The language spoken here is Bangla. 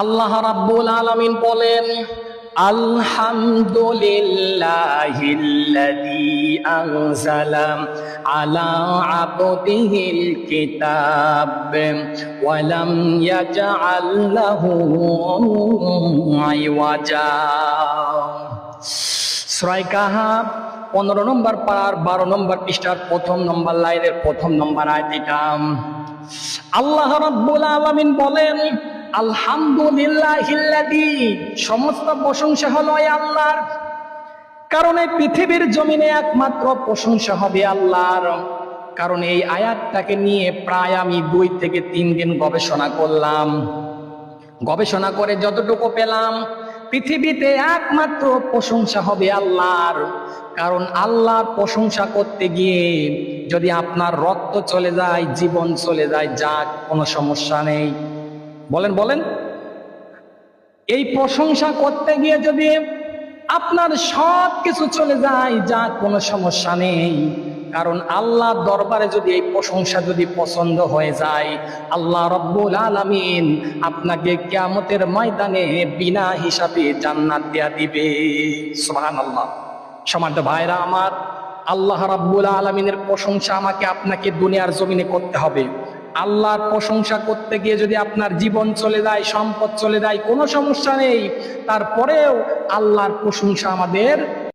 আল্লাহ রাব্বুল আলামিন বলেন, আলহামদুলিল্লাহিল্লাযী আনজালা আলা আবদিহিল কিতাব ওয়া লাম ইয়াজআল লাহু ইওয়াজা। সূরা কাহাফ 15 নম্বর পারার 12 নম্বর পৃষ্ঠার 1 নম্বর লাইনের 1 নম্বর আয়াত এটা। আল্লাহ রাব্বুল আলামিন বলেন, আলহামদুলিল্লাহিল্লাযী, সমস্ত প্রশংসা হলো আল্লাহর। কারণ এই পৃথিবীর জমিনে একমাত্র প্রশংসা হবে আল্লাহর। কারণ এই আয়াতটাকে নিয়ে প্রায় আমি 2 থেকে 3 দিন গবেষণা করলাম। গবেষণা করে যতটুকু পেলাম, পৃথিবীতে একমাত্র প্রশংসা হবে আল্লাহর। কারণ আল্লাহর প্রশংসা করতে গিয়ে যদি আপনার রক্ত চলে যায়, জীবন চলে যায়, যাক কোনো সমস্যা নেই। বলেন এই প্রশংসা করতে গিয়ে যদি আপনার সব কিছু চলে যায়, যা কোনো সমস্যা নেই। কারণ আল্লাহর দরবারে যদি এই প্রশংসা যদি পছন্দ হয়ে যায়, আল্লাহ রাব্বুল আলামিন আপনাকে কিয়ামতের ময়দানে বিনা হিসাবে জান্নাত দেয়া দিবে। সুবহানাল্লাহ। সম্মানিত ভাইরা আমার, আল্লাহ রাব্বুল আলামিনের প্রশংসা আমাকে আপনাকে দুনিয়ার জমিনে করতে হবে। আল্লাহর প্রশংসা করতে গিয়ে যদি আপনার জীবন চলে যায়, সম্পদ চলে যায়, কোনো সমস্যা নেই। তারপরেও আল্লাহর প্রশংসা আমাদের